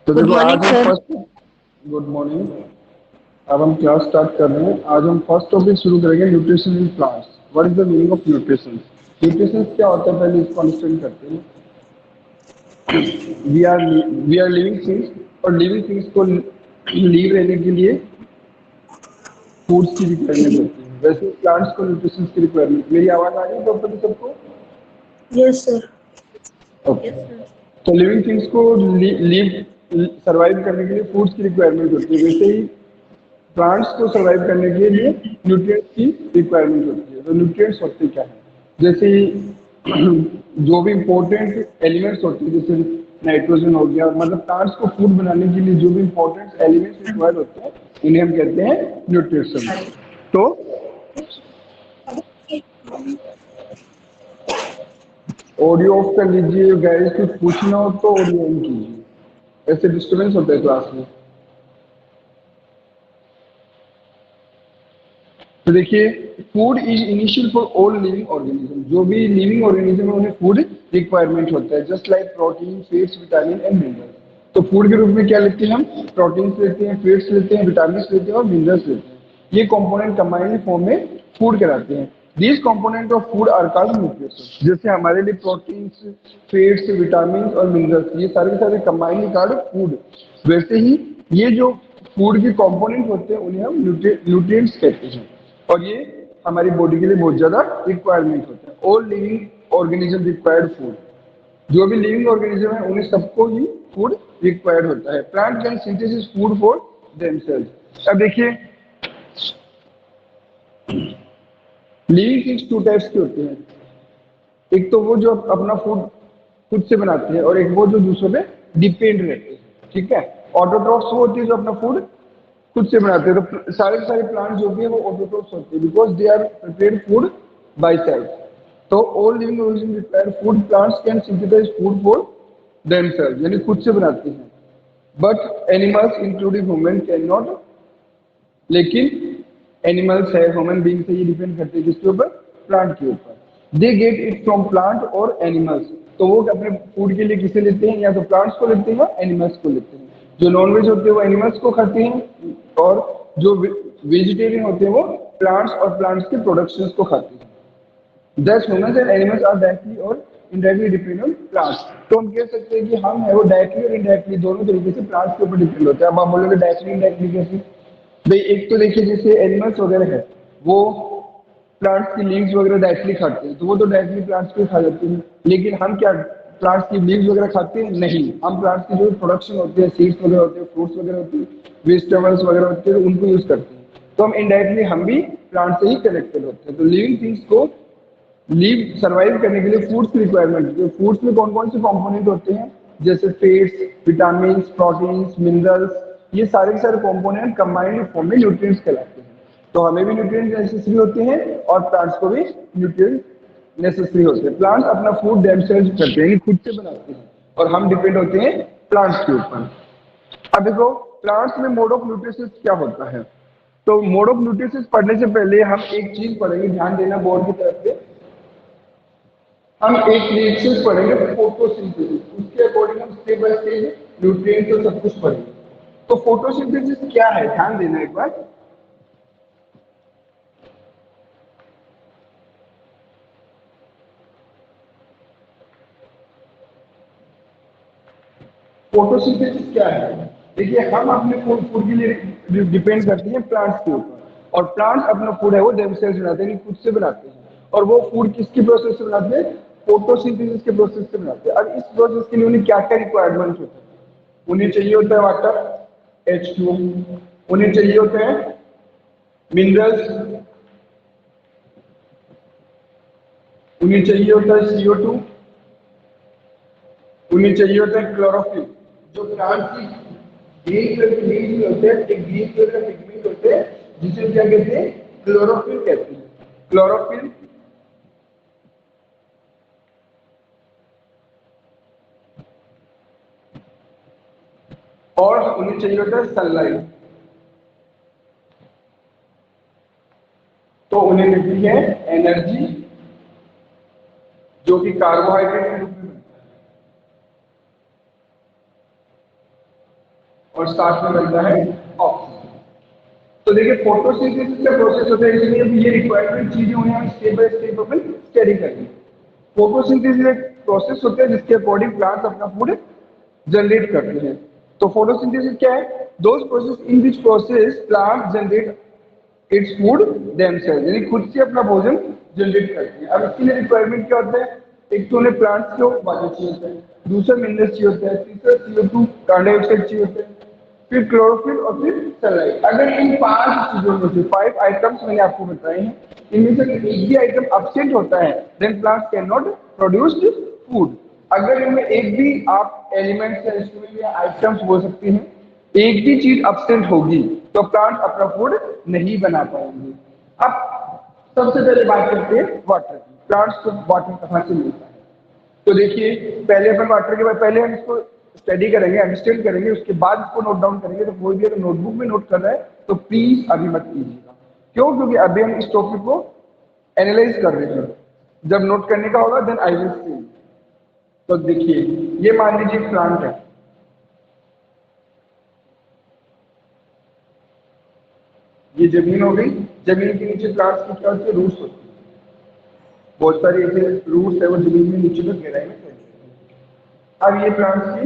तो गुड देखो मॉर्निंग आज हम सर। First good morning. अब हम क्लास स्टार्ट कर रहे हैं। आज हम फर्स्ट टॉपिक शुरू करेंगे, nutrition in plants. What is the meaning of nutrition? Nutrition क्या होता है, पहले इसको अंडरस्टैंड करते हैं। वी आर लिविंग थिंग्स, और लिविंग थिंग्स को लीव रहने के लिए फूड्स की रिक्वायरमेंट होती है। वैसे प्लांट्स को न्यूट्रिशन की रिक्वायरमेंट। मेरी आवाज आ रही है प्रॉपर्ली सबको? Yes sir. ओके। तो लिविंग थिंग्स को लीव सर्वाइव करने के लिए फूड्स की रिक्वायरमेंट होती है। वैसे ही प्लांट्स को सर्वाइव करने के लिए न्यूट्रिएंट्स की रिक्वायरमेंट होती है। तो न्यूट्रिएंट्स होते क्या है? जैसे जो भी इंपॉर्टेंट एलिमेंट्स होते हैं, जैसे नाइट्रोजन हो गया, मतलब प्लांट्स को फूड बनाने के लिए जो भी इंपॉर्टेंट एलिमेंट्स रिक्वायर्ड होते हैं, उन्हें हम कहते हैं न्यूट्रिशन। तो ऑडियो ऑफ कर लीजिए गाइस, कुछ पूछना हो तो ऑडियो ऑन कीजिए, ऐसे डिस्टर्बेंस होता है क्लास में। तो देखिए, food is initial for all living organism. जो भी लिविंग ऑर्गेनिज्म है उन्हें फूड रिक्वायरमेंट होता है, just like protein, fats, vitamin and minerals. तो फूड के रूप में क्या लेते हैं हम? प्रोटीन्स लेते हैं, फैट्स लेते हैं, विटामिन लेते हैं और मिनरल्स लेते हैं। ये कंपोनेंट कंबाइंड फॉर्म में फूड कहलाते हैं। These component of food are called nutrition. जैसे हमारे लिए प्रोटीन्स, फैट्स, विटामिन और मिनरल्स, ये सारे के सारे कंबाइंड कार्ड फूड। वैसे ही ये जो फूड के कंपोनेंट होते हैं उन्हें हम न्यूट्रिएंट्स कहते हैं। और ये हमारी बॉडी के लिए बहुत ज्यादा रिक्वायरमेंट होता है। All living organism required food. जो भी लिविंग ऑर्गेनिज्म है उन्हें सबको ही फूड रिक्वायर्ड होता है। Plant can synthesis food for themselves. अब देखिए, लिविंग थिंग्स टू टाइप्स के होते हैं। एक तो वो जो अपना फूड खुद से बनाते हैं, और एक वो जो दूसरों पे डिपेंड रहते हैं। ठीक है। ऑटोट्रॉफ्स वो होती है जो अपना फूड खुद से बनाते हैं। तो सारे के सारे प्लांट्स जो भी है वो ऑटोट्रॉफ्स होते हैं, because they are prepared food by self. तो all living organism require food. Plants can synthesize food for themselves, यानी खुद से बनाते हैं। But animals including human can not. लेकिन एनिमल्स है, ह्यूमन बींग से ये डिपेंड करते हैं किसके ऊपर? प्लांट के ऊपर। They get it from plant और एनिमल्स। तो वो अपने फूड के लिए किसे लेते हैं? या तो प्लांट्स को लेते हैं या एनिमल्स को लेते हैं। जो नॉनवेज होते हैं वो एनिमल्स को खाते हैं, और जो वेजिटेरियन होते हैं वो प्लांट्स और प्लांट्स के प्रोडक्शंस को खाते हैं। Thus, humans and animals are directly और indirectly depend on plants। तो हम कह सकते हैं कि हम है वो डायरेक्टली और इनडायरेक्टली दोनों तरीके से प्लांट्स के ऊपर डिपेंड होते हैं। अब आप बोलोगे डायरेक्टली इनडायरेक्टली कैसे? भाई एक तो देखिए, जैसे एनिमल्स वगैरह है, वो प्लांट्स की लीव्स वगैरह डायरेक्टली खाते हैं, तो वो तो डायरेक्टली प्लांट्स को खा जाते हैं। लेकिन हम क्या प्लांट्स की लीव्स वगैरह खाते हैं? नहीं। हम प्लांट्स की जो प्रोडक्शन होते हैं, सीड्स वगैरह होते हैं, फ्रूट्स वगैरह होते हैं, वेजिटेबल्स वगैरह होते हैं, उनको यूज करते हैं। तो हम इनडायरेक्टली हम भी प्लांट से ही कनेक्टेड होते हैं। तो लिविंग थिंग्स को लीव सर्वाइव करने के लिए फूड्स की रिक्वायरमेंट है। फूड्स में कौन कौन से कंपोनेंट होते हैं? जैसे फैट्स, विटामिन, प्रोटीन्स, मिनरल्स, ये सारे के सारे कंपोनेंट कंबाइंड फॉर्म में न्यूट्रिएंट्स कहलाते हैं। तो हमें भी न्यूट्रिएंट्स नेसेसरी होते हैं और प्लांट्स को भी न्यूट्रिएंट्स नेसेसरी होते हैं। प्लांट्स अपना फूड देमसेल्व्स करते हैं, खुद से बनाते हैं, और हम डिपेंड होते हैं प्लांट्स के ऊपर। अब देखो, प्लांट्स में मोड ऑफ न्यूट्रिशन क्या होता है। तो मोड ऑफ न्यूट्रिशन पढ़ने से पहले हम एक चीज पढ़ेंगे, ध्यान देना बोर्ड की तरफ से। हम एक रिएक्शन पढ़ेंगे फोटोसिंथेसिस, उसके अकॉर्डिंग हम स्टेप बाय स्टेप न्यूट्रिएंट्स और सब कुछ पढ़ेंगे। तो फोटोसिंथेसिस क्या है, ध्यान देना एक बार। फोटोसिंथेसिस क्या है? देखिए, हम अपने फूड के लिए डिपेंड करते हैं प्लांट्स के ऊपर, और प्लांट्स अपना फूड है वो देमसेल्व्स बनाते हैं, खुद से बनाते हैं। और वो फूड किसकी प्रोसेस से बनाते हैं? फोटोसिंथेसिस के प्रोसेस से बनाते हैं। अब इस प्रोसेस के लिए उन्हें क्या क्या रिक्वायरमेंट होता है? उन्हें चाहिए होता है वाटर, H2। उन्हें चाहिए होते हैं मिनरल्स, उन्हें चाहिए होता है CO2, उन्हें चाहिए होता है क्लोरोफिल। जो प्लांट की ग्रीन कलर के लीव्स में होते हैं, एक ग्रीन कलर का पिगमेंट होते हैं, जिसे क्या कहते हैं? क्लोरोफिल कहते हैं। क्लोरोफिल। और उन्हें चाहिए होता है सनलाइट। तो उन्हें मिलती है एनर्जी, जो कि कार्बोहाइड्रेट के रूप में मिलती है। और साथ में बनता है ऑक्सीजन। तो देखिए फोटोसिंथेसिस का प्रोसेस होता है, इसलिए अब ये रिक्वायरमेंट चीजें उन्हें हम स्टेप बाय स्टेप अपन स्टडी करेंगे। फोटोसिंथेसिस एक प्रोसेस होता है जिसके अकॉर्डिंग प्लांट्स अपना फूड जनरेट करते हैं। तो फोटोसिंथेसिस क्या है? Those process in which process plant generate its food themself, यानी खुद से अपना भोजन जनरेट करते हैं। अब इसके लिए रिक्वायरमेंट क्या होता है? एक तो उन्हें प्लांट्स को वाटर चाहिए होता है, दूसरा मिनरल्स चाहिए होता है, तीसरा CO2 कार्बन डाइऑक्साइड चाहिए होता है, फिर क्लोरोफिल और फिर सनलाइट। अगर इन 5 चीजों में से 5 आइटम्स मैंने आपको बताए हैं, इनमें से एक भी आइटम एब्सेंट होता है then plants can not produce food. अगर इनमें एक भी आप एलिमेंट्स या इंस्ट्रूमेंट या आइटम्स बोल सकते हैं, एक भी चीज एब्सेंट होगी तो प्लांट अपना फूड नहीं बना पाएंगे। अब सबसे पहले बात करते हैं वाटर की। प्लांट्स को वाटर कहाँ से मिलता है? तो देखिए पहले अपन वाटर के बाद पहले हम इसको स्टडी करेंगे, अंडरस्टैंड करेंगे, उसके बाद इसको नोट डाउन करेंगे। तो कोई भी अगर नोटबुक में नोट कर रहा है तो प्लीज अभी मत कीजिएगा। क्यों? क्योंकि अभी हम इस टॉपिक को एनालाइज कर रहे हैं। जब नोट करने का होगा देन आई विल सी। तो देखिए ये मान लीजिए प्लांट है, ये जमीन हो गई। जमीन के नीचे प्लांट्स की क्या होती है? रूट्स होती है। बहुत सारे ऐसे रूट्स है वो जमीन में नीचे तक गहराई में फैलते हैं। अब ये प्लांट्स की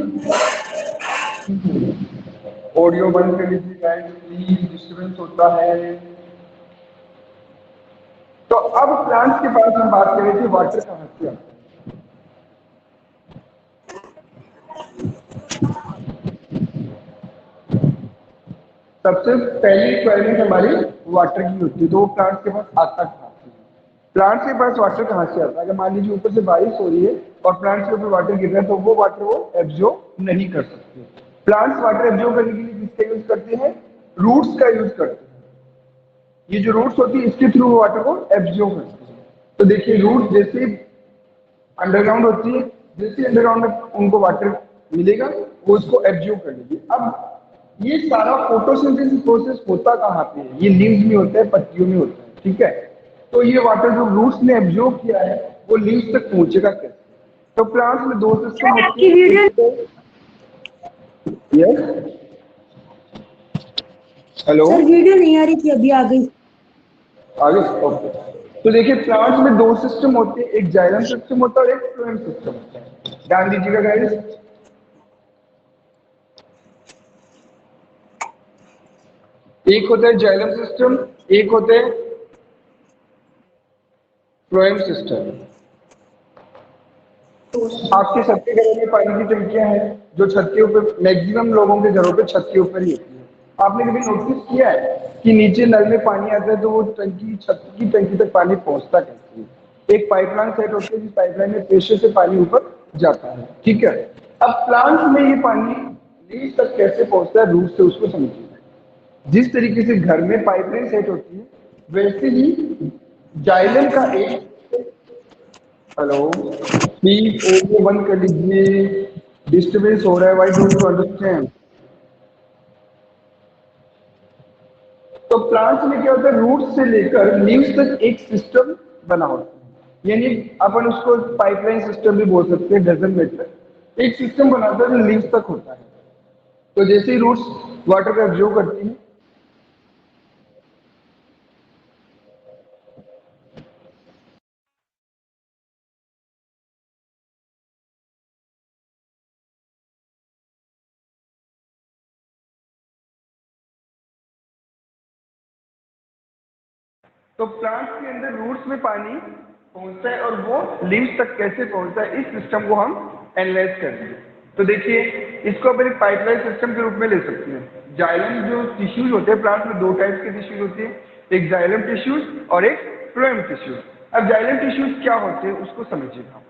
ऑडियो बंद कर लीजिए गाइस प्लीज, डिस्टर्बेंस होता है। तो अब प्लांट्स के पास हम बात करें थे वाटर कहाँ से आता है। सबसे पहली रिक्वायरमेंट हमारी वाटर की होती है, तो वो प्लांट्स के पास आता कहाँ से? प्लांट्स के पास वाटर कहाँ से आता है? अगर मान लीजिए ऊपर से बारिश हो रही है और प्लांट्स के ऊपर वाटर गिर रहा है तो वो वाटर वो एब्जॉर्ब नहीं कर सकते। प्लांट्स वाटर एब्जॉर्ब करने के लिए किसका यूज करते हैं? रूट्स का यूज करते हैं। ये जो रूट्स होती है इसके थ्रू वाटर को एब्जॉर्ब करते हैं। तो देखिए रूट जैसे अंडरग्राउंड होती है, जैसे अंडरग्राउंड में उनको वाटर मिलेगा वो इसको एब्जॉर्ब कर लेगी। अब ये सारा फोटोसिंथेसिस प्रोसेस होता कहाँ पे है? ये लीव्स में होता है, पत्तियों में होता है, ठीक है। तो ये वाटर जो रूट्स ने एब्जॉर्ब किया है वो लीव्स तक पहुंचेगा कैसे? तो प्लांट्स में दो सिस्टम सर होते आपकी हैं, वीडियो एक तो यस हेलो सर वीडियो नहीं आ रही थी, अभी आ गई। आगे ओके। तो देखिए प्लांट्स में दो सिस्टम होते हैं, एक जाइलम सिस्टम होता है और एक फ्लोएम सिस्टम होता है। ध्यान दीजिएगा गाइस, एक होता है जाइलम सिस्टम, एक होता है फ्लोएम सिस्टम। आपके सबके घरों में पानी की टंकियां हैं जो छत के ऊपर, मैक्सिमम लोगों के घरों पे छत के ऊपर ही होती है। आपने कभी नोटिस किया है कि नीचे नल में पानी आता है तो वो टंकी, छत की टंकी तक पानी पहुंचता कैसे है? एक पाइपलाइन सेट होती है जिस पाइपलाइन में प्रेशर से पानी ऊपर जाता है, ठीक है। अब प्लांट में ये पानी नीचे तक कैसे पहुंचता है रूट से, उसको समझिए। जिस तरीके से घर में पाइपलाइन सेट होती है वैसे ही जाइलम का एक, हेलो प्लीज ऑडियो बंद कर लीजिए, डिस्टर्बेंस हो रहा है, व्हाई डोंट यू अंडरस्टैंड। तो प्लांट्स में क्या होता है, रूट से लेकर लीव्स तक एक सिस्टम बना होता है, यानी अपन उसको पाइपलाइन सिस्टम भी बोल सकते हैं, डजंट मैटर। एक सिस्टम बनाता है जो लीव्स तक होता है। तो जैसे ही रूट्स वाटर का एब्जॉर्ब करती हैं, तो प्लांट्स के अंदर रूट्स में पानी पहुंचता है और वो लीव्स तक कैसे पहुंचता है, इस सिस्टम को हम एनालाइज करेंगे। तो देखिए इसको अपन एक पाइपलाइन सिस्टम के रूप में ले सकते हैं। जाइलम जो टिश्यूज होते हैं, प्लांट में दो टाइप के टिश्यूज होते हैं, एक जाइलम टिश्यूज और एक फ्लोएम टिश्यूज। अब जाइलम टिश्यूज क्या होते हैं उसको समझिएगा।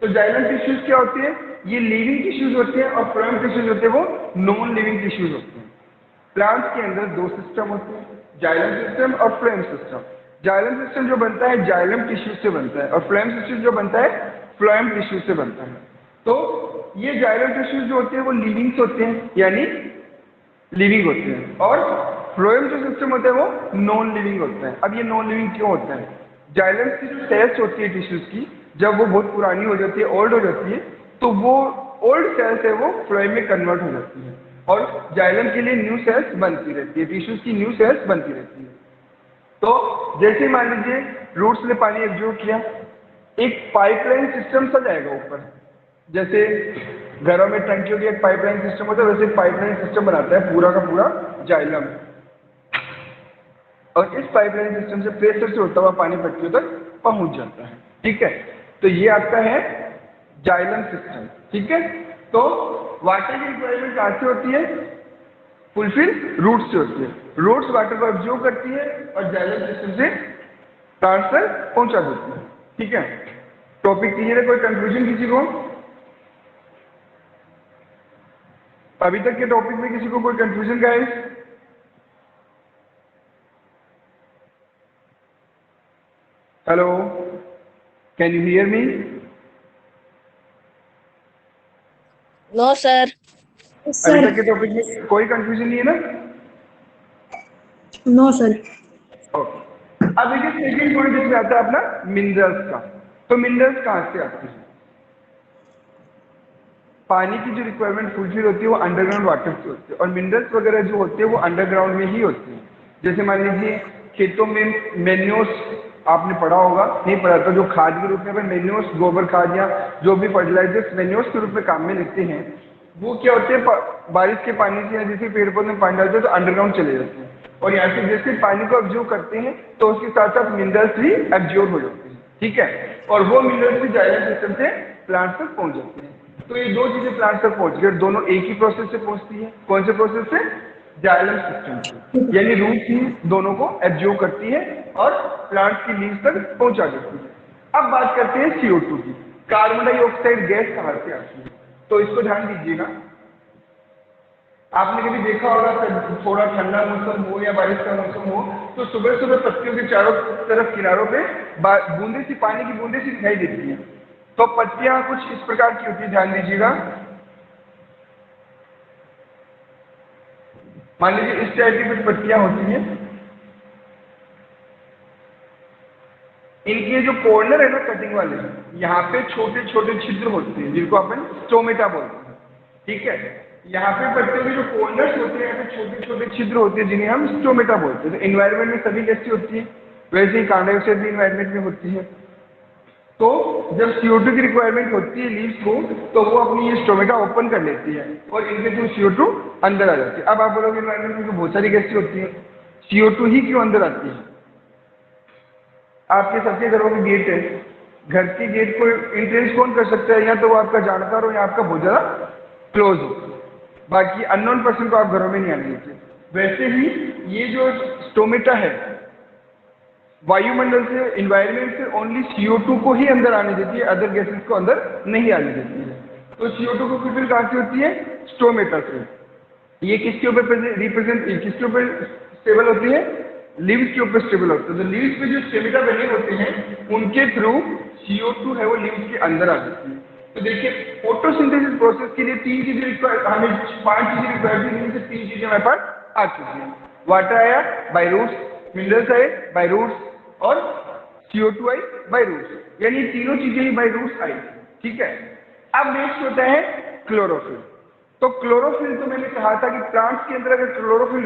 तो जाइलम टिश्यूज क्या होते हैं? ये लिविंग टिश्यूज होते हैं, और फ्लोएम टिश्यूज होते हैं वो नॉन लिविंग टिश्यूज होते हैं। प्लांट्स के अंदर दो सिस्टम होते हैं, जाइलम सिस्टम और फ्लोएम सिस्टम। जाइलम सिस्टम जो बनता है जाइलम टिश्यू से बनता है, और फ्लोएम सिस्टम जो बनता है फ्लोएम टिश्यू से बनता है। तो ये जाइलम टिश्यू जो होते हैं वो लिविंग्स होते हैं, यानी लिविंग होते हैं, और फ्लोएम जो सिस्टम होता है वो नॉन लिविंग होता है। अब ये नॉन लिविंग क्यों होता है? जाइलम की जो सेल्स होती है टिश्यूज की, जब वो बहुत पुरानी हो जाती है, ओल्ड हो जाती है, तो वो ओल्ड सेल्स है वो फ्लोएम में कन्वर्ट हो जाती है। और जाइलम के लिए न्यू सेल्स बनती रहती है, टिश्यूज की न्यू सेल्स बनती रहती है। तो जैसे मान लीजिए रूट्स ने पानी एब्जॉर्ब किया, एक पाइपलाइन सिस्टम सा जाएगा ऊपर, जैसे घरों में टंकियों की एक पाइपलाइन सिस्टम होता है, वैसे पाइपलाइन सिस्टम बनाता है पूरा का पूरा जाइलम, और इस पाइपलाइन सिस्टम से प्रेशर से होता हुआ पानी पत्तियों तक पहुंच जाता है। ठीक है, तो ये आपका है जाइलम सिस्टम। ठीक है, तो वाटर की रिक्वायरमेंट कहाँ से होती है? फुलफिल रूट से होती है। रूट्स वाटर को एब्जॉर्ब करती है और जाइलम सिस्टम से ट्रांसफर पहुंचा देती है। ठीक है, टॉपिक क्लियर है? कोई कंफ्यूजन किसी को? अभी तक के टॉपिक में किसी को कोई confusion guys? Hello, can you hear me? No sir. अभी सर तक के टॉपिक में कोई कंफ्यूजन नहीं है ना? No sir. ओके, अब देखिए सेकंड पॉइंट इसमें आता है अपना मिनरल्स का। तो मिनरल्स कहाँ से आते हैं? पानी की जो रिक्वायरमेंट फुलफिल होती है वो अंडरग्राउंड वाटर से होती है, और मिनरल्स वगैरह जो होते हैं वो अंडरग्राउंड में ही होते हैं। जैसे मान लीजिए खेतों में मेन्योस आपने पढ़ा होगा, नहीं पढ़ा तो जो खाद के रूप में मेन्योस, गोबर खाद या जो भी फर्टिलाइजर्स मेन्योस के रूप में काम में लेते हैं, वो क्या होते हैं बारिश के पानी से, जैसे पेड़ पौधे में पानी डालते हैं तो अंडरग्राउंड चले जाते हैं, और यहाँ से जैसे पानी को एब्जॉर्ब करते हैं तो उसके साथ साथ मिनरल्स भी एब्जॉर्ब हो जाते हैं। ठीक है, और वो मिनरल्स भी जाइलम सिस्टम से प्लांट तक पहुंच जाते हैं। तो ये दो चीजें प्लांट तक पहुंच गई, दोनों एक ही प्रोसेस से पहुंचती है। कौन से प्रोसेस से? जाइलम सिस्टम से, यानी रूट ही दोनों को एब्जॉर्ब करती है और प्लांट की लीव्स तक पहुंचा देती है। अब बात करते हैं CO2 की। कार्बन डाइऑक्साइड गैस कहाँ से आती है? तो इसको ध्यान दीजिएगा। आपने कभी देखा होगा थोड़ा ठंडा मौसम हो या बारिश का मौसम हो तो सुबह सुबह पत्तियों के चारों तरफ किनारों पे बूंदे सी, पानी की बूंदे सी दिखाई देती है। तो पत्तियां कुछ इस प्रकार की होती है, ध्यान दीजिएगा। मान लीजिए इस टाइप की कुछ पत्तियां होती हैं, इनके जो कॉर्नर है ना कटिंग वाले, यहाँ पे छोटे छोटे छिद्र होते हैं जिनको अपन स्टोमेटा बोलते हैं। ठीक है, यहाँ पे पत्तियों के जो कॉर्नर्स होते हैं, यहाँ पे छोटे छोटे छिद्र होते हैं जिन्हें हम स्टोमेटा बोलते हैं। तो एनवायरमेंट में सभी कैसी होती है, वैसे ही कार्बन डाइऑक्साइड भी एनवायरमेंट में होती है। तो जब CO2 की रिक्वायरमेंट होती है लीव्स को, तो वो अपनी ये स्टोमेटा ओपन कर लेती है और इनके थ्रू CO2 अंदर आ जाती है। अब आप बोलोगे एनवायरमेंट में बहुत सारी गैसें होती है, CO2 ही क्यों अंदर आती है? आपके सबके घरों में गेट है, घर के गेट को एंट्रेंस कौन कर सकता है? या तो वो आपका जानकार हो या आपका बहुत ज्यादा क्लोज हो, बाकी अननोन पर्सन को आप घरों में नहीं आने देते। वैसे ही ये जो स्टोमेटा है वायुमंडल से, एनवायरमेंट से ओनली CO2 को ही अंदर आने देती है, अदर गैसेस को अंदर नहीं आने देती है। तो CO2 को फिर कहाँ से होती है? स्टोमेटा से। ये किसके ऊपर रिप्रेजेंट, किसके ऊपर स्टेबल होती है? लीव्स के ऊपर स्टेबल होते हैं। तो लीव्स पे जो स्टेमेटा बने होते हैं उनके थ्रू CO2 है वो लीव्स के अंदर आ जाती है। तो देखिए फोटोसिंथेसिस प्रोसेस के लिए तीन चीजें रिक्वायर, हमें 5 चीजें रिक्वायर थी, जिनमें से 3 चीजें हमारे पास आ चुकी हैं। वाटर आया बाय रूट्स, मिनरल्स आए बाय रूट्स, और CO2 आई बाय रूट्स, यानी तीनों चीजें ही बाय रूट्स आई। ठीक है, अब नेक्स्ट होता है क्लोरोफिल। तो क्लोरोफिल तो मैंने कहा था कि प्लांट्स के अंदर अगर क्लोरोफिल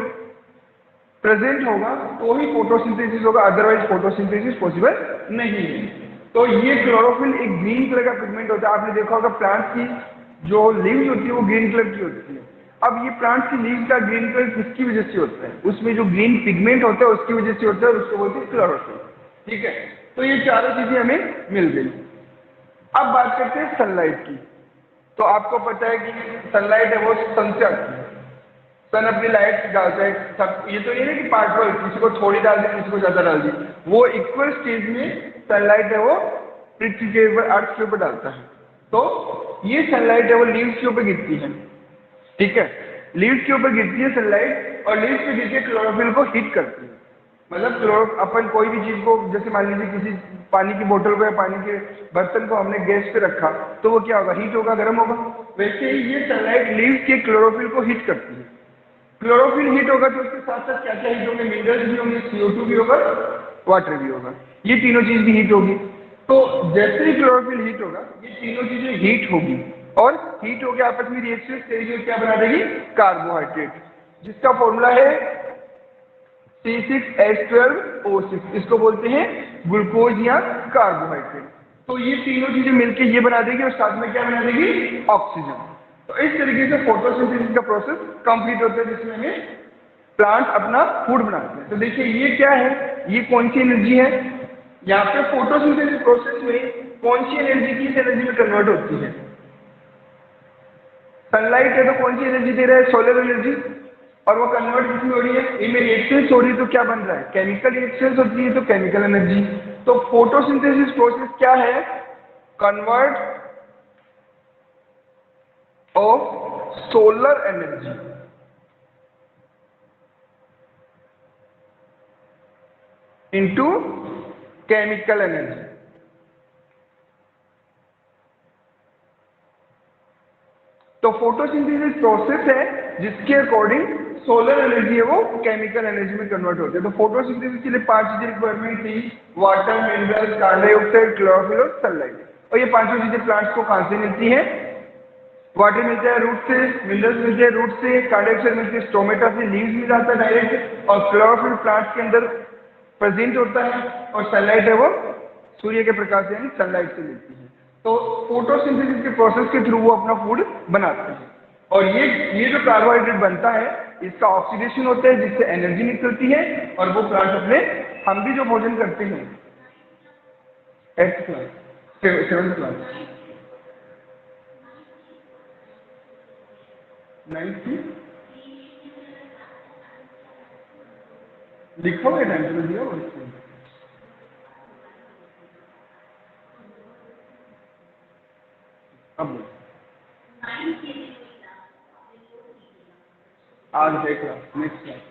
प्रेजेंट होगा तो ही फोटोसिंथेसिस होगा, अदरवाइज फोटोसिंथेसिस पॉसिबल नहीं है। तो ये क्लोरोफिल एक ग्रीन कलर का पिगमेंट होता है। आपने देखा होगा प्लांट की जो लीव्स होती है वो ग्रीन कलर की होती है। अब ये प्लांट की लीव्स का ग्रीन कलर किसकी वजह से होता है? उसमें जो ग्रीन पिगमेंट होता है उसकी वजह से होता है, उसको बोलते हैं क्लोरोफिल। ठीक है, तो ये चारों चीजें हमें मिल गई। अब बात करते हैं सनलाइट की। तो आपको पता है कि सनलाइट है वो सन से आती है, सन अपनी लाइट डालता है सब। ये तो नहीं है कि पार्ट किसी को थोड़ी डाल दी किसी को ज्यादा डाल दी, वो इक्वल स्टेज में सनलाइट है वो पृथ्वी के ऊपर, अर्थ के ऊपर डालता है। तो ये सनलाइट है वो लीव्स के ऊपर गिरती है। ठीक है, लीव्स के ऊपर गिरती है सनलाइट, और लीव्स पे गिर के क्लोरोफिल को हिट करती है। मतलब अपन कोई भी चीज को, जैसे मान लीजिए किसी पानी की बोतल को या पानी के बर्तन को हमने गैस पे रखा तो वो क्या होगा? हीट होगा, गर्म होगा। वैसे ही ये सनलाइट लीव्स के क्लोरोफिल को हिट करती है। क्लोरोफिल हीट होगा तो उसके साथ साथ क्या क्या हीट होंगे? मिनरल्स भी होंगे, CO2 भी होगा, वाटर भी होगा, ये तीनों चीज भी हीट होगी। तो जैसे ही क्लोरोफिल हीट होगा ये तीनों चीजें हीट होगी, और हीट होकर आपस में रिएक्शन करेगी, क्या बना देगी, कार्बोहाइड्रेट, जिसका फॉर्मूला है C6H12O6। इसको बोलते हैं ग्लूकोज या कार्बोहाइड्रेट। तो ये तीनों चीजें मिलके ये बना देगी और साथ में क्या बना देगी, ऑक्सीजन। तो इस तरीके से फोटोसिंथेसिस का प्रोसेस कंप्लीट होता है, जिसमें हमें प्लांट अपना फूड बनाते हैं। तो देखिए ये क्या है, ये कौन सी एनर्जी है, यहाँ पे फोटोसिंथेसिस प्रोसेस में कौन सी एनर्जी किस एनर्जी में कन्वर्ट होती है। सनलाइट है तो कौन सी एनर्जी दे रहा है, सोलर एनर्जी, और वो कन्वर्ट किसमें हो रही है, इनमें रिएक्शंस हो रही है, तो क्या बन रहा है, केमिकल रिएक्शंस होती है, तो केमिकल एनर्जी। तो फोटोसिंथेसिस प्रोसेस क्या है, convert of solar energy into chemical energy. तो फोटोसिंथेसिस प्रोसेस है जिसके अकॉर्डिंग सोलर एनर्जी है वो केमिकल एनर्जी में कन्वर्ट होती है। तो फोटोसिंथेसिस के लिए 5 चीजें रिक्वायरमेंट थी, water, minerals, carbon dioxide, chlorophyll और सनलाइट। और ये पांचों चीजें प्लांट्स को कहां से मिलती है, वाटर मिलता है रूट से, मिनरल्स मिलते हैं रूट से, कार्बन डाइऑक्साइड मिलती है स्टोमेटा से, लीव्स में जाता है डायरेक्ट, और क्लोरोफिल प्लांट्स के अंदर प्रेजेंट होता है, और सनलाइट है वो सूर्य के प्रकाश यानी सनलाइट से मिलती है। तो फोटोसिंथेसिस के प्रोसेस के थ्रू वो अपना फूड बनाते हैं। और ये जो कार्बोहाइड्रेट बनता है इसका ऑक्सीडेशन होता है, जिससे एनर्जी निकलती है, और वो प्लांट अपने, हम भी जो भोजन करते हैं 8th class 7th class 9th लिखा हुआ टाइम टेबल दिया हुआ इसमें। अब आज है क्लास, नेक्स्ट क्लास।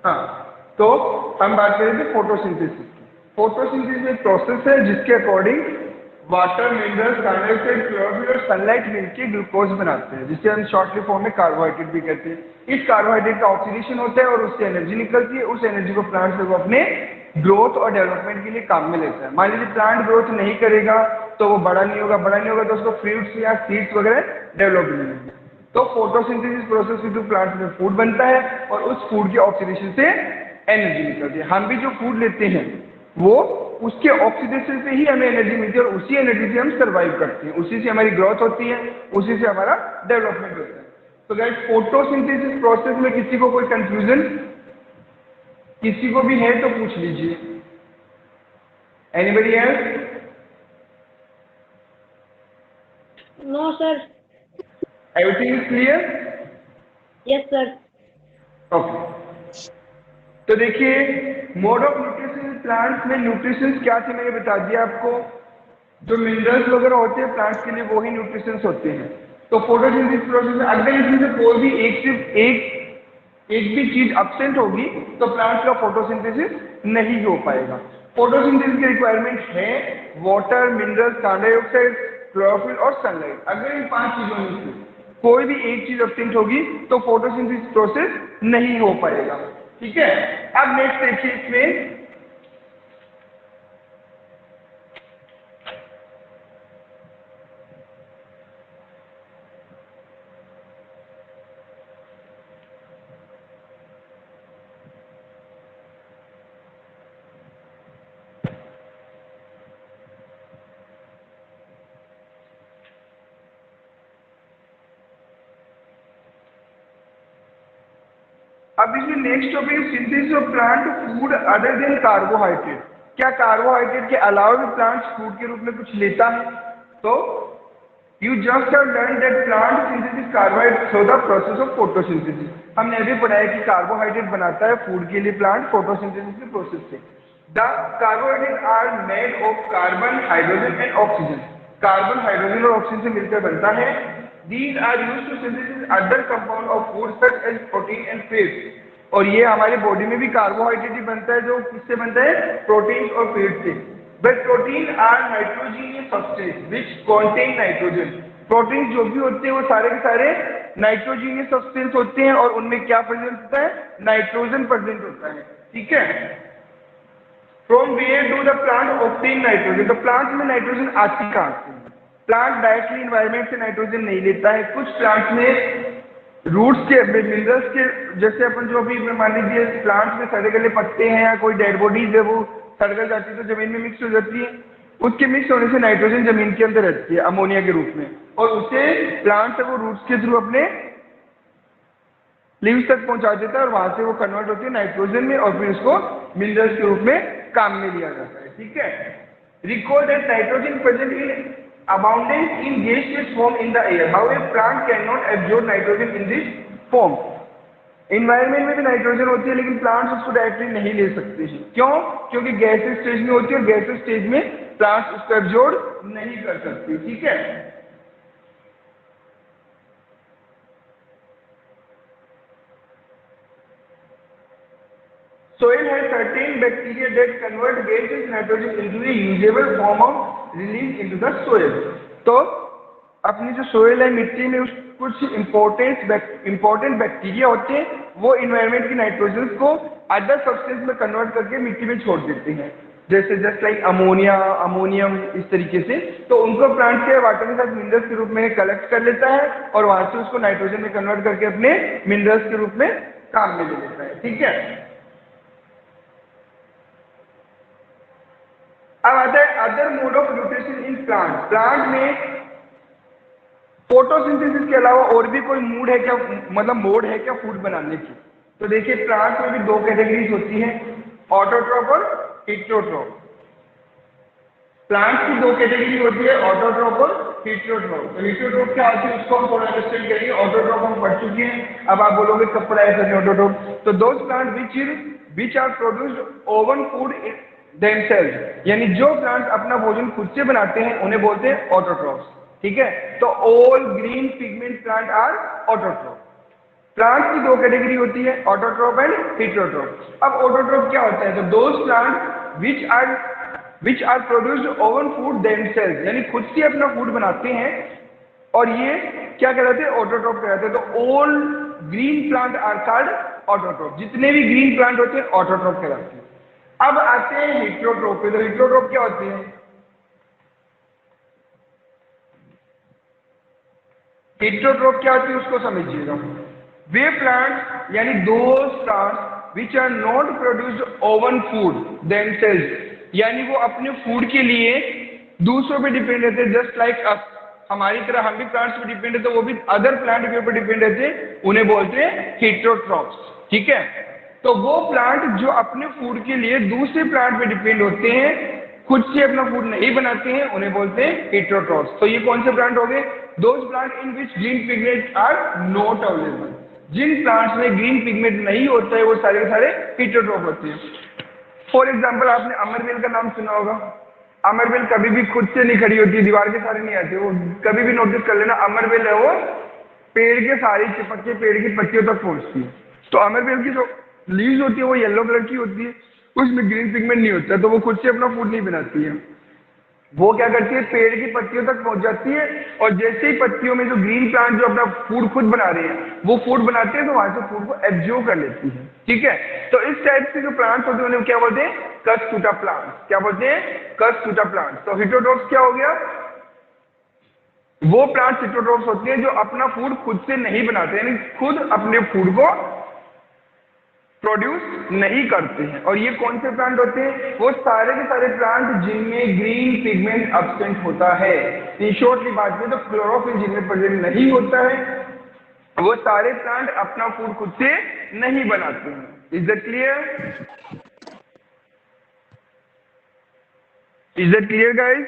हाँ, तो हम बात कर रहे थे फोटोसिंथेसिस की। फोटोसिंथेसिस एक प्रोसेस है जिसके according water, minerals, carbon dioxide, chlorophyll और सनलाइट मिलकर ग्लूकोज बनाते हैं, जिसे हम शॉर्टली फॉर्म में कार्बोहाइड्रेट भी कहते हैं। इस कार्बोहाइड्रेट का ऑक्सीडेशन होता है और उससे एनर्जी निकलती है। उस एनर्जी को प्लांट को अपने ग्रोथ और डेवलपमेंट के लिए काम में लेता है। मान लीजिए प्लांट ग्रोथ नहीं करेगा तो वो बड़ा नहीं होगा, बड़ा नहीं होगा तो उसको फ्रूट्स या सीड्स वगैरह डेवलप नहीं होंगे। तो फोटोसिंथेसिस प्रोसेस के थ्रू प्लांट में फूड बनता है और उस फूड के ऑक्सीडेशन से एनर्जी निकलती है। हम भी जो फूड लेते हैं वो उसके ऑक्सीडेशन से ही हमें एनर्जी मिलती है, और उसी एनर्जी से हम सर्वाइव करते हैं, उसी से हमारी ग्रोथ होती है, उसी से हमारा डेवलपमेंट होता है। तो गाइस फोटोसिंथेसिस प्रोसेस में किसी को कोई कंफ्यूजन, किसी को भी है तो पूछ लीजिए। Anybody else? No sir. Everything is clear? Yes sir. Okay, तो देखिए मोड ऑफ न्यूट्रिशन प्लांट्स में न्यूट्रिशन क्या थे मैंने बता दिया आपको। जो मिनरल्स वगैरह होते हैं प्लांट्स के लिए वो ही न्यूट्रिशन होते हैं। तो फोटोसिंथेसिस प्रोसेस में अगर इसमें से कोई भी एक भी चीज एब्सेंट होगी तो प्लांट्स का फोटोसिंथेसिस नहीं हो पाएगा। फोटोसिंथेसिस की रिक्वायरमेंट है water, minerals, carbon dioxide, chlorophyll और सनलाइट। अगर इन 5 चीजों में से कोई भी एक चीज एब्सेंट होगी तो फोटोसिंथेसिस प्रोसेस नहीं हो पाएगा। ठीक है, अब नेक्स्ट देखिए इसमें अब इसमें next topic synthesis of plant food other than carbohydrate. क्या कार्बोहाइड्रेट के अलावा भी प्लांट फूड के रूप में कुछ लेता है? तो you just have learn that plant synthesis carbohydrate through the process of photosynthesis. हमने अभी पढ़ा है कि कार्बोहाइड्रेट बनाता है फूड के लिए प्लांट फोटोसिंथेसिस के प्रोसेस से। The carbohydrate are made of carbon, hydrogen and oxygen. Carbon, hydrogen और ऑक्सीजन से मिलकर बनता है। These are used to synthesize other compound of food such as protein and fats। और ये हमारे बॉडी में भी कार्बोहाइड्रेट ही बनता है, जो किससे बनता है, प्रोटीन और फैट से। But protein are nitrogenous substance which contain nitrogen. Protein जो भी होते हैं वो सारे के सारे नाइट्रोजीनियस सब्सटेंस होते हैं और उनमें क्या प्रेजेंट होता है, नाइट्रोजन प्रेजेंट होता है। ठीक है, from where do the plant obtain nitrogen, तो प्लांट में नाइट्रोजन आती कहाँ से? प्लांट डायरेक्टली इन्वायरमेंट से नाइट्रोजन नहीं लेता है, कुछ प्लांट्स में रूट्स के मिनरल्स के, जैसे अपन जो अभी मान लीजिए प्लांट्स में सड़े गले पत्ते हैं या कोई डेड बॉडीज है वो सड़गल जाती है तो जमीन में मिक्स हो जाती है, उसके मिक्स होने से नाइट्रोजन जमीन के अंदर रहती है अमोनिया के रूप में, और उसे प्लांट से वो रूट्स के थ्रू अपने लीव्स तक पहुंचा देता है और वहां से वो कन्वर्ट होती है नाइट्रोजन में और फिर उसको मिनरल्स के रूप में काम में लिया जाता है। ठीक है, recall that nitrogen present in abundance in gaseous form in the air, however plant cannot absorb nitrogen in this form। Environment में भी नाइट्रोजन होती है लेकिन प्लांट्स उसको डायरेक्टली नहीं ले सकते हैं, क्यों? क्योंकि गैसेस स्टेज में होती है और गैसेस स्टेज में प्लांट्स उसको एब्जॉर्ब नहीं कर सकते। ठीक है, soil has certain bacteria that convert gaseous nitrogen into a usable form of release into the soil। तो अपनी जो सोइल है मिट्टी में उस कुछ इंपॉर्टेंट बैक्टीरिया होते हैं, वो इन्वायरमेंट की नाइट्रोजन को अदर सब्सटेंस में कन्वर्ट करके मिट्टी में छोड़ देते हैं, जैसे जस्ट लाइक अमोनिया, अमोनियम, इस तरीके से। तो उनको प्लांट के वाटर के साथ मिनरल्स के रूप में कलेक्ट कर लेता है और वहां से उसको नाइट्रोजन में कन्वर्ट करके अपने मिनरल्स के रूप में काम में ले लेता है। ठीक है, अब आता है other mode of nutrition in plant. Plant में फोटोसिंथेसिस के अलावा और भी कोई मूड है क्या, मतलब मोड है क्या फूड बनाने की? तो देखिए प्लांट में भी दो कैटेगरीज होती है, ऑटोट्रॉप और हेटेरोट्रॉप। प्लांट की दो कैटेगरी होती है, ऑटोट्रॉप और हेटेरोट्रॉप। तो हेटेरोट्रॉप क्या होती है उसको हम थोड़ा अंडरस्टैंड करेंगे। ऑटोट्रॉप हम पढ़ चुके हैं, अब आप बोलोगे कब पढ़ाया सर ऑटोट्रॉप? तो those plant which are produced own food themselves, यानी जो प्लांट अपना भोजन खुद से बनाते हैं उन्हें बोलते हैं ऑटोट्रॉप्स। ठीक है, तो all green pigment plant are autotroph. Plant की दो कैटेगरी होती है, ऑटोट्रॉप एंड हेटेरोट्रॉप। अब ऑटोट्रॉप क्या होता है? तो those plant which are produced own food themselves, यानी खुद से अपना फूड बनाते हैं, और ये क्या कहलाते हैं? ऑटोट्रॉप कहलाते हैं। तो all green plant are called autotroph, जितने भी ग्रीन प्लांट होते हैं ऑटोट्रॉप कहलाते हैं। अब आते हैं हेटेरोट्रॉप पे। तो हेटेरोट्रॉप क्या होती है? हेटेरोट्रॉप क्या होती है उसको समझिएगा। वे प्लांट्स यानी those plants which are not produced own food themselves, यानी वो अपने फूड के लिए दूसरों पे डिपेंड रहते हैं, जस्ट लाइक अस, हमारी तरह हम भी प्लांट्स पे डिपेंड है, तो वो भी अदर प्लांट के ऊपर डिपेंड रहते हैं, उन्हें बोलते हैं हेटेरोट्रॉप्स। ठीक है, तो वो प्लांट जो अपने फूड के लिए दूसरे प्लांट पे डिपेंड होते हैं, खुद से अपना फूड नहीं बनाते हैं, उन्हें बोलते हैं हेटेरोट्रॉप्स। तो ये कौन से प्लांट हो गए? Those plant in which green pigment are not available. जिन प्लांट्स में ग्रीन पिगमेंट नहीं होता है वो सारे के सारे हेटेरोट्रॉप होते हैं। फॉर एग्जाम्पल आपने अमरवेल का नाम सुना होगा। अमरवेल कभी भी खुद से नहीं खड़ी होती है, दीवार के सारे नहीं आते, वो कभी भी नोटिस कर लेना, अमरवेल है वो पेड़ के सारे चिपक के पेड़ की पत्तियों तक पहुंचती है। तो अमरवेल की जो लीव्स होती है वो येलो कलर की होती है, उसमें ग्रीन पिगमेंट नहीं होता है, तो वो खुद से अपना फूड नहीं बनाती है। वो क्या करती है? पेड़ की पत्तियों तक पहुंच जाती है, और जैसे ही पत्तियों में जो ग्रीन प्लांट जो अपना फूड खुद बना रहे हैं वो फूड बनाते हैं, तो वहां से फूड को एब्जॉर्ब कर लेती है। ठीक है, तो इस टाइप से जो प्लांट्स होते हैं उन्हें क्या बोलते हैं? Cuscuta plants. क्या बोलते हैं? Cuscuta plants. तो हेटेरोट्रॉप्स क्या हो गया? वो प्लांट्स हेटेरोट्रॉप्स होते हैं जो अपना फूड खुद से नहीं बनाते, यानी खुद अपने फूड को प्रोड्यूस नहीं करते हैं। और ये कौन से प्लांट होते हैं? वो सारे के सारे प्लांट जिनमें ग्रीन पिगमेंट एब्सेंट होता है। इन शॉर्टली बात में तो क्लोरोफिल जिनमें प्रेजेंट नहीं होता है, वो सारे प्लांट अपना फूड खुद से नहीं बनाते हैं। Is that clear? Is that clear guys?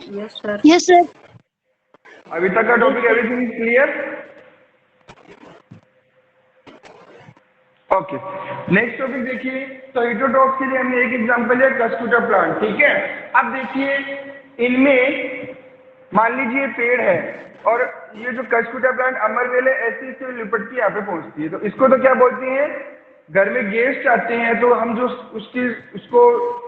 Yes, sir. Yes, sir. अभी तक का topic everything is clear? Okay, next topic देखिए। तो हेटेरोट्रॉप्स के लिए हमने एक एग्जांपल है कस्टूटा प्लांट। ठीक है, अब देखिए इनमें मान लीजिए पेड़ है और ये जो कस्टूटा प्लांट अमरवेल है ऐसे इससे लिपट के यहाँ पे पहुंचती है, तो इसको तो क्या बोलते हैं? घर में गेस्ट आते हैं तो हम जो उसको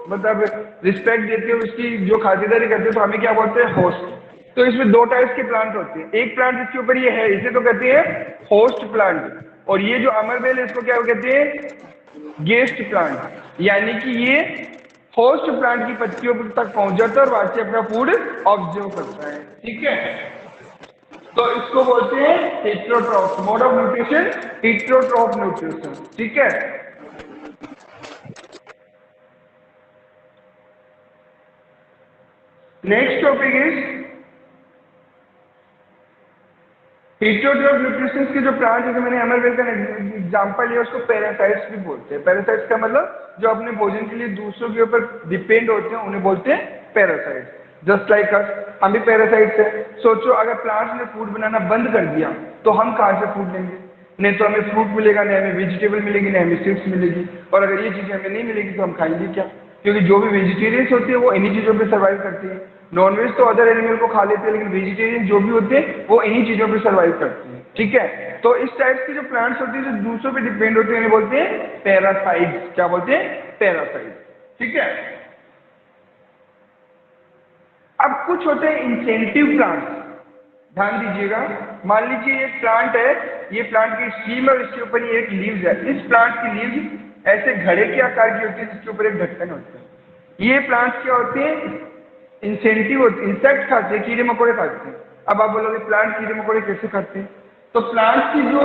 मतलब रिस्पेक्ट देते हैं, उसकी जो खातिरदारी करते हैं, तो हमें क्या बोलते हैं? होस्ट। तो इसमें दो टाइप्स के प्लांट होते हैं। एक प्लांट इसके ऊपर ये है, इसे तो कहते हैं होस्ट प्लांट, और ये जो अमरवेल है इसको क्या कहते हैं? गेस्ट प्लांट, यानी कि ये होस्ट प्लांट की पत्तियों तक पहुंच जाता है और वहां से अपना फूड ऑब्जर्व करता है। ठीक है, तो इसको बोलते हैं heterotroph. Mode of nutrition heterotroph nutrition. ठीक है, next topic is heterotroph nutrition के जो प्लांट, जैसे मैंने एमरवेल का एग्जांपल लिया, उसको पैरासाइट्स भी बोलते हैं। पैरासाइट्स का मतलब जो अपने भोजन के लिए दूसरों के ऊपर डिपेंड होते हैं, उन्हें बोलते हैं पैरासाइट्स। जस्ट लाइक अस, हम भी पैरासाइट्स हैं। सोचो अगर प्लांट्स ने फूड बनाना बंद कर दिया तो हम कहाँ से फूड लेंगे? नहीं तो हमें फ्रूट मिलेगा, नहीं हमें वेजिटेबल मिलेगी, नहीं हमें सीड्स मिलेगी। और अगर ये चीजें हमें नहीं मिलेगी तो हम खाएंगे क्या? क्योंकि जो भी वेजिटेरियंस होते हैं वो इन्हीं चीजों पे सर्वाइव करती है। नॉनवेज तो अदर एनिमल को खा लेते हैं, लेकिन वेजिटेरियन जो भी होते हैं वो इन्हीं चीजों पे सर्वाइव करते हैं। ठीक है, तो इस टाइप की जो प्लांट्स होती है जो दूसरों पे डिपेंड होते हैं, इन्हें बोलते हैं पैरासाइट्स। क्या बोलते हैं? पैरासाइट्स। ठीक है, अब कुछ होते हैं इंसेंटिव प्लांट्स। ध्यान दीजिएगा, मान लीजिए एक प्लांट है, ये प्लांट की स्टीम और इसके ऊपर ये एक लीव्स है। इस प्लांट की लीव्स ऐसे घड़े के आकार की होती है जिसके ऊपर एक ढक्कन होता है। ये प्लांट्स क्या होते हैं? इंसेंटिव होते हैं, इंसेक्ट खाते हैं, कीड़े मकोड़े खाते हैं। अब आप बोलोगे प्लांट कीड़े मकोड़े कैसे खाते हैं? तो प्लांट की जो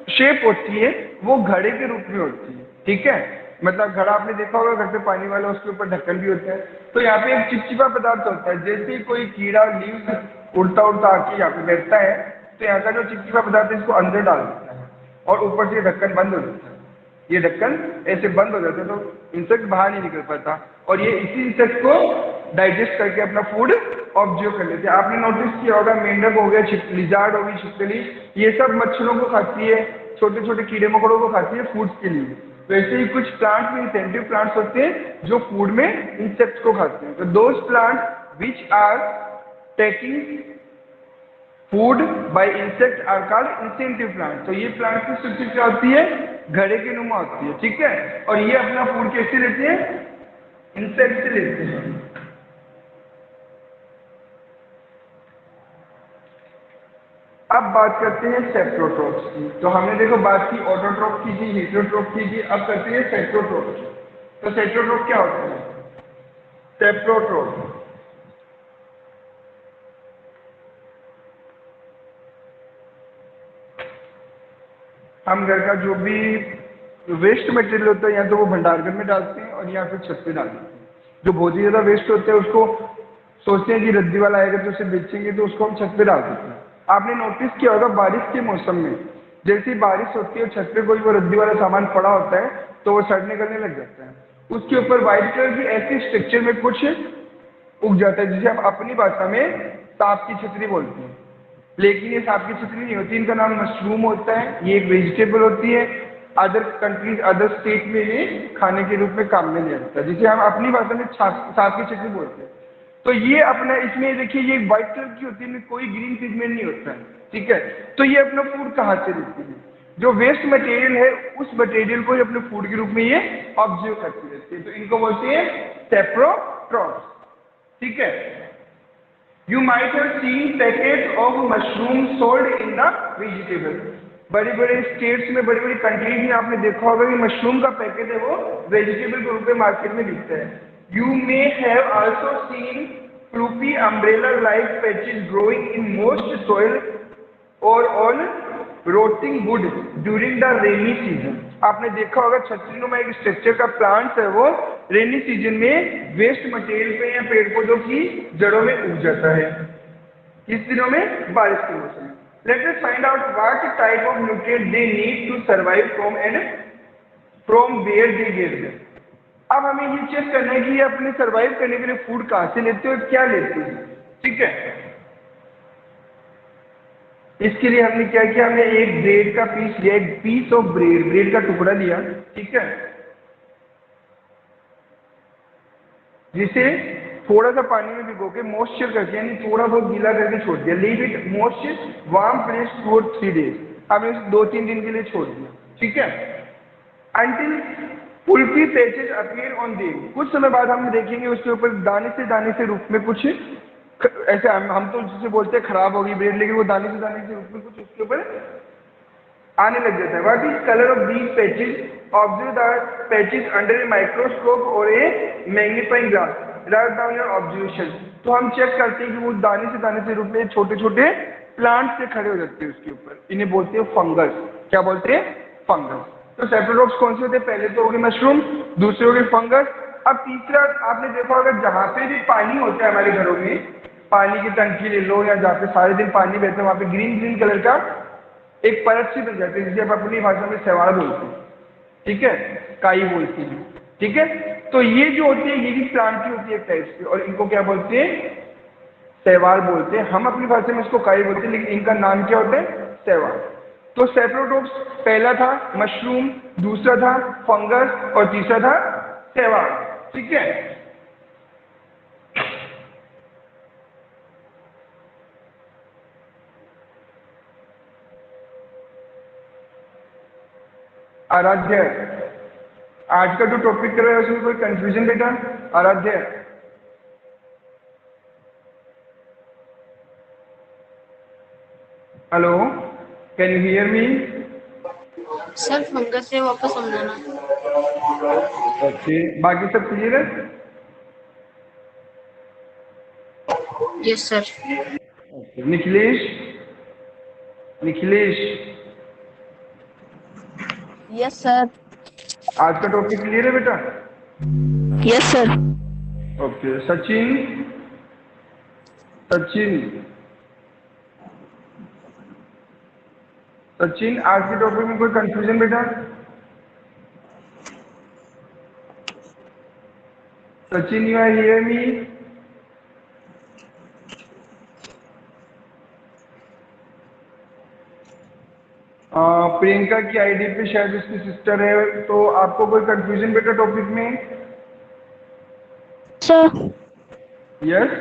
शेप होती है वो घड़े के रूप में होती है। ठीक है, मतलब घड़ा आपने देखा होगा घर पे पानी वाला, उसके ऊपर ढक्कन भी होता है। तो यहाँ पे एक चिपचिपा पदार्थ होता है, जैसे ही कोई कीड़ा लीव्स उड़ता उड़ता आके यहाँ पे बैठता है तो यहाँ का जो चिपचिपा पदार्थ है इसको अंदर डाल देता है और ऊपर से ढक्कन बंद हो जाता है। ये ढक्कन ऐसे बंद हो जाता है तो इंसेक्ट बाहर नहीं निकल पाता, और ये इसी इंसेक्ट को डाइजेस्ट करके अपना फूड ऑब्जर्व कर लेते हैं। आपने नोटिस किया होगा, मेंढक हो गया, लिजार्ड हो गई, छिपकली, ये सब मच्छरों को खाती है, छोटे छोटे कीड़े मकोड़ों को खाती है फूड्स के लिए। तो ऐसे ही कुछ प्लांट में इंसेंटिव प्लांट्स होते हैं जो फूड में इंसेक्ट्स को खाते हैं। तो those plant which are taking food by insect are called incentive plant. तो ये प्लांट की स्ट्रक्चर क्या होती है? घड़े के नुमा होती है। ठीक है, और ये अपना फूड कैसे लेते हैं? इंसेक्ट से लेते हैं। अब बात करते हैं सेप्रोट्रोप्स की। तो हमने देखो बात की ऑटोट्रोप की थी, हेटेरोट्रोप की थी, अब करते हैं सेप्रोट्रोप की। तो सेप्रोट्रोप क्या होता है? सेप्रोट्रोप हम घर का जो भी वेस्ट मटेरियल होता है या तो वो भंडारघर में डालते हैं और या फिर छत पे डालते हैं। जो बहुत ही ज्यादा वेस्ट होता है उसको सोचते हैं कि रद्दी वाला आएगा तो उसे बेचेंगे, तो उसको हम छत पे डाल देते हैं। आपने नोटिस किया होगा बारिश के मौसम में जैसी बारिश होती है छत पे कोई वो रद्दी वाला सामान पड़ा होता है तो वो सड़ने करने लग जाता है। उसके ऊपर व्हाइट कलर की ऐसी स्ट्रक्चर में कुछ उग जाता है जिसे हम अपनी भाषा में सांप की छतरी बोलते हैं। लेकिन ये सांप की छतरी नहीं होती, इनका नाम मशरूम होता है। ये एक वेजिटेबल होती है। अदर कंट्रीज, अदर स्टेट में ये खाने के रूप में काम में लिया जाता है, जिसे हम अपनी भाषा में सांप की छतरी बोलते हैं। तो ये अपना, इसमें देखिए ये व्हाइट कलर की होती है, इनमें कोई ग्रीन पिगमेंट नहीं होता है। ठीक है, तो ये अपना फूड कहाँ से लेती है? जो वेस्ट मटेरियल है उस मटेरियल को अपने फूड के रूप में ये ऑब्जर्व करती रहती है। तो इनको बोलते हैं सेप्रोट्रॉप्स। ठीक है, You might have seen packets of mushroom sold in the vegetable. बड़े बड़े स्टेट्स में, बड़ी बड़ी कंट्रीज में आपने देखा होगा कि मशरूम का पैकेट है वो वेजिटेबल के रूप में मार्केट में बिकता है। You may have also seen floppy umbrella-like patches growing in most soil or on rotting wood during the rainy season. आपने देखा होगा छतरीनुमा एक स्ट्रक्चर का प्लांट है वो रेनी सीजन में वेस्ट मटेरियल पे या पेड़ पौधों की जड़ों में उग जाता है। किस दिनों में? बारिश के मौसम में। Let us find out what type of nutrient they need to survive from and from where they get them. अब हमें ये चेक करना है कि ये अपने सर्वाइव करने के लिए फूड कहाँ से लेते हैं और क्या लेते हैं। ठीक है, इसके लिए हमने क्या किया? हमने एक ब्रेड का पीस लिया, एक पीस ऑफ ब्रेड का टुकड़ा लिया। ठीक है, जिसे थोड़ा सा पानी में भिगो के मॉइस्चर करके, यानी थोड़ा बहुत गीला करके छोड़ दिया। Leave it moisture warm place 2 और 3 days। हमने इसे 2-3 दिन के लिए छोड़ दिया। ठीक है, until pulpy patches appear on them. कुछ समय बाद हम देखेंगे उसके ऊपर दाने से रूप में कुछ ऐसे, हम तो जिसे बोलते हैं खराब होगी ब्रेड, लेकिन वो दाने से रूप में कुछ उसके ऊपर आने लग जाता है। What is colour of these patches? Observe the patches under a microscope और a magnifying glass, write down your observation. तो हम चेक करते हैं कि वो दाने से रूप में छोटे छोटे प्लांट से खड़े हो जाते हैं उसके ऊपर, इन्हें बोलते हैं फंगस। क्या बोलते हैं? फंगस। तो सेप्रोडोप्स कौन से होते हैं? पहले तो हो गए मशरूम, दूसरे हो गए फंगस। अब तीसरा आपने देखा होगा, जहाँ पे भी पानी होता है हमारे घरों में, पानी की टंकी ले लो या जहाँ पे सारे दिन पानी बहता है, वहाँ पे ग्रीन ग्रीन कलर का एक परत सी बन जाती है, जिसे आप अपनी भाषा में शैवाल बोलते हैं, ठीक है, काई बोलती है, ठीक है। तो ये जो होती है ये भी प्लांट की होती है एक टाइप की, और इनको क्या बोलते हैं? शैवाल बोलते हैं। हम अपनी भाषा में इसको काई बोलते हैं, लेकिन इनका नाम क्या होता है? शैवाल। तो सेप्रोडोप्स पहला था मशरूम, दूसरा था फंगस और तीसरा था शैवाल, ठीक है। आराध्य, आज का जो टॉपिक कर रहे हैं उसमें कोई कंफ्यूजन बेटा? Aaradhya, hello, can you hear me? Sir fungus से वापस समझाना। ओके, बाकी सब क्लियर है? Yes sir. Okay, Nikhilesh, Nikhilesh, yes sir. आज का टॉपिक क्लियर है बेटा? Yes sir. Okay, Sachin, Sachin, Sachin, आज के टॉपिक में कोई कंफ्यूजन बेटा? Sachin, you are hear me? Priyanka की आईडी पे शायद उसकी सिस्टर है, तो आपको कोई कंफ्यूजन बेटा टॉपिक में? Sir yes,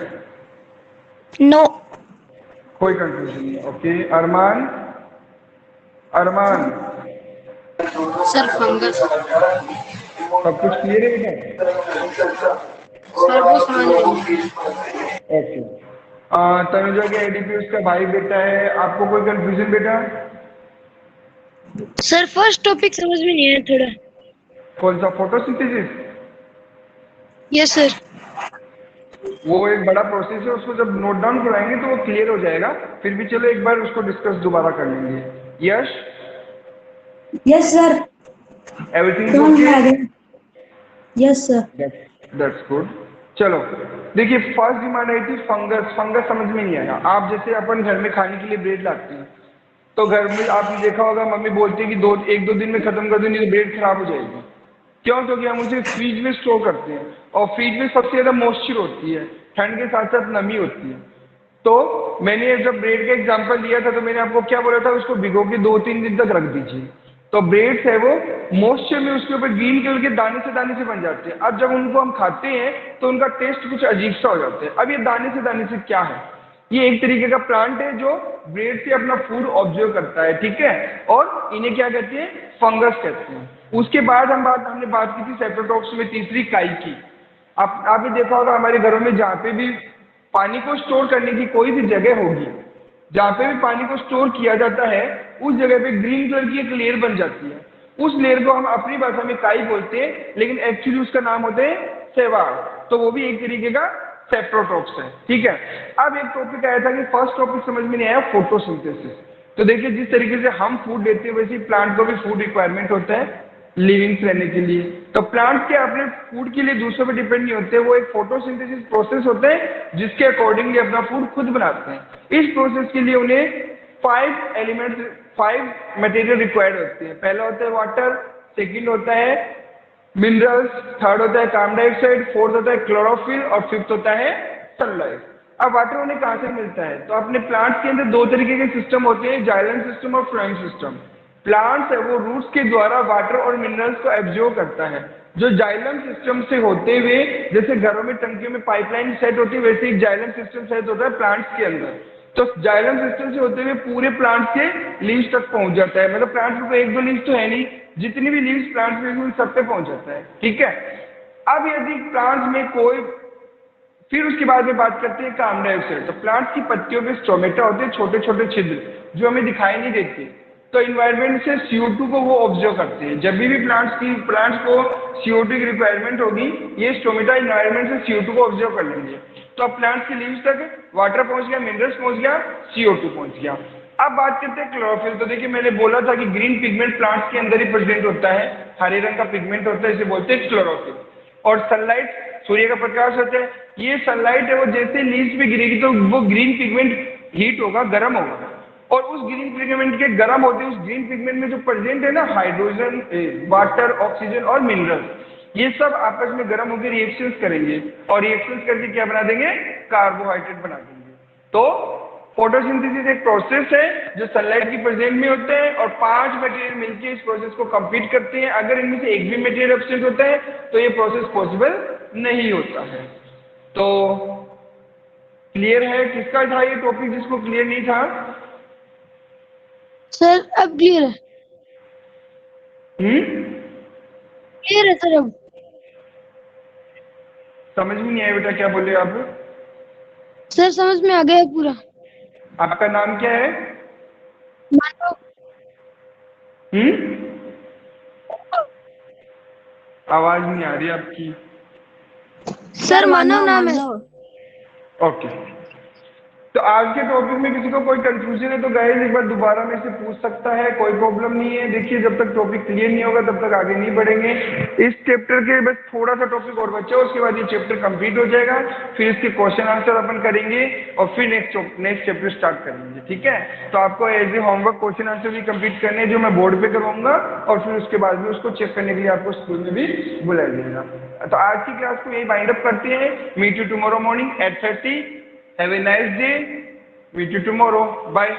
no. कोई कंफ्यूजन नहीं। Okay, Arman, Arman, sir fungus. सब कुछ क्लियर है बेटा? सर वो समझ नहीं। ओके, तनुजा की आईडी पे उसका भाई बेटा है, आपको कोई कंफ्यूजन बेटा? सर फर्स्ट टॉपिक समझ में नहीं आया थोड़ा। कौन सा? फोटोसिंथेसिस? Yes sir. वो एक बड़ा प्रोसेस है, उसको जब नोट डाउन कराएंगे तो वो क्लियर हो जाएगा। फिर भी चलो एक बार उसको डिस्कस दोबारा कर लेंगे। यश, यस सर। एवरीथिंग समझ में आ ओके? गया। Yes sir. That's good. चलो देखिए, फर्स्ट डिमांड आई थी फंगस। फंगस समझ में नहीं आया। आप जैसे अपन घर में खाने के लिए ब्रेड लाते हैं, तो घर में आपने देखा होगा मम्मी बोलती है कि एक दो दिन में खत्म कर दो, नहीं तो ब्रेड खराब हो जाएगी। क्यों? क्योंकि हम उसे फ्रिज में स्टोर करते हैं, और फ्रिज में सबसे ज्यादा मॉइस्चर होती है, ठंड के साथ साथ नमी होती है। तो मैंने जब ब्रेड का एग्जांपल लिया था, तो मैंने आपको क्या बोला था? उसको भिगो के 2-3 दिन तक रख दीजिए। तो ब्रेड्स है वो मॉइस्चर में उसके ऊपर ग्रीन कलर के दाने से बन जाते हैं। अब जब उनको हम खाते हैं तो उनका टेस्ट कुछ अजीब सा हो जाता है। अब ये दाने से क्या है? ये एक तरीके का प्लांट है जो ब्रेड से अपना फूड ऑब्जर्व करता है, ठीक है, और इन्हें क्या कहते हैं? फंगस कहते हैं। उसके बाद हमने बात की थी सेप्रोटॉप्स में तीसरी, काई की। आपने देखा होगा हमारे घरों में जहाँ पे भी पानी को स्टोर करने की कोई भी जगह होगी, जहाँ पे भी पानी को स्टोर किया जाता है, उस जगह पे ग्रीन कलर की एक लेयर बन जाती है। उस लेयर को हम अपनी भाषा में काई बोलते हैं, लेकिन एक्चुअली उसका नाम होता है शैवाल। तो वो भी एक तरीके का सेप्रोटॉप्स है, ठीक है। अब एक टॉपिक आया था कि फर्स्ट टॉपिक समझ में नहीं आया, फोटोसिंथेसिस। तो देखिए, जिस तरीके से हम फूड लेते हैं वैसे ही प्लांट को भी फूड रिक्वायरमेंट होता है लिविंग रहने के लिए। तो प्लांट्स के अपने फूड के लिए दूसरों पर डिपेंड नहीं होते, वो एक फोटोसिंथेसिस प्रोसेस होता है जिसके अकॉर्डिंगली अपना फूड खुद बनाते हैं। इस प्रोसेस के लिए उन्हें 5 मटेरियल रिक्वायर्ड होते हैं। पहला होता है वाटर, सेकंड होता है मिनरल्स, थर्ड होता है कार्बन डाइऑक्साइड, फोर्थ होता है क्लोरोफिल, और फिफ्थ होता है सनलाइट। अब वाटर उन्हें कहाँ से मिलता है? तो अपने प्लांट्स के अंदर दो तरीके के सिस्टम होते हैं, जाइलम सिस्टम और फ्लोएम सिस्टम। प्लांट्स है वो रूट्स के द्वारा वाटर और मिनरल्स को एब्जॉर्ब करता है। जो जाइलम सिस्टम से होते हुए, जैसे घरों में टंकियों में पाइपलाइन सेट होती है, वैसे एक जाइलम सिस्टम सेट होता है प्लांट्स के अंदर। तो जाइलम सिस्टम से होते हुए पूरे प्लांट्स के लीव्स तक पहुंच जाता है। मतलब प्लांट्स में एक दो लीव्स तो है नहीं, जितनी भी लीव्स प्लांट्स में उन सब पे पहुंच जाता है, ठीक है। अब यदि प्लांट्स में कोई, फिर उसके बाद में बात करते हैं कार्बन डाइऑक्साइड। तो प्लांट्स की पत्तियों पे स्टोमेटा होते हैं, छोटे छोटे छिद्र जो हमें दिखाई नहीं देते। तो इन्वायरमेंट से CO2 को वो ऑब्जर्व करते हैं। जब भी प्लांट्स को CO2 की रिक्वायरमेंट होगी, ये स्टोमेटा इन्वायरमेंट से CO2 को ऑब्जर्व कर लेंगे। तो अब प्लांट्स की लीव्स तक वाटर पहुंच गया, मिनरल्स पहुंच गया, CO2 पहुंच गया। अब बात करते हैं क्लोरोफिल। तो देखिए मैंने बोला था कि ग्रीन पिगमेंट प्लांट्स के अंदर ही प्रेजेंट होता है, हरे रंग का पिगमेंट होता है, इसे बोलते हैं क्लोरोफिल। और सनलाइट, सूर्य का प्रकाश होता है, ये सनलाइट है वो जैसे लीव्स पे गिरेगी तो वो ग्रीन पिगमेंट हीट होगा, गर्म होगा, और उस ग्रीन पिगमेंट के गर्म होते उस ग्रीन पिगमेंट में जो प्रेजेंट है ना हाइड्रोजन, वाटर, ऑक्सीजन और मिनरल, ये सब आपस में गर्म होकर रिएक्शंस करेंगे और रिएक्शंस करके क्या बना देंगे, कार्बोहाइड्रेट बना देंगे। तो फोटोसिंथेसिस एक प्रोसेस है जो सनलाइट की प्रेजेंट में होते हैं और 5 मटेरियल मिलकर इस प्रोसेस को कंप्लीट करते हैं। अगर इनमें से एक भी मटेरियल एब्सेंट होता है तो ये प्रोसेस पॉसिबल नहीं होता है। तो क्लियर है? किसका था ये टॉपिक जिसको क्लियर नहीं था? सर अब क्लियर है, क्लियर है सर अब। समझ में नहीं आया बेटा, क्या बोले आप? सर समझ में आ गया पूरा। आपका नाम क्या है? मानव। आवाज नहीं आ रही आपकी। सर मानव नाम है। ओके, तो आज के टॉपिक में किसी को कोई कंफ्यूजन है तो गाइस एक बार दोबारा मेरे से पूछ सकता है, कोई प्रॉब्लम नहीं है। देखिए जब तक टॉपिक क्लियर नहीं होगा तब तक आगे नहीं बढ़ेंगे। इस चैप्टर के बस थोड़ा सा टॉपिक और बचा, उसके बाद ये चैप्टर कंप्लीट हो जाएगा, फिर इसके क्वेश्चन आंसर अपन करेंगे और फिर नेक्स्ट चैप्टर स्टार्ट करेंगे। ठीक है, तो आपको as a homework question answer भी कंप्लीट करने हैं जो मैं बोर्ड पे करवाऊंगा और फिर उसके बाद में उसको चेक करने के लिए आपको स्कूल में भी बुलाया जाएगा। तो आज की क्लास को यही वाइंड अप करते हैं। Meet you tomorrow morning 8:30। Have a nice day. Meet you tomorrow. Bye.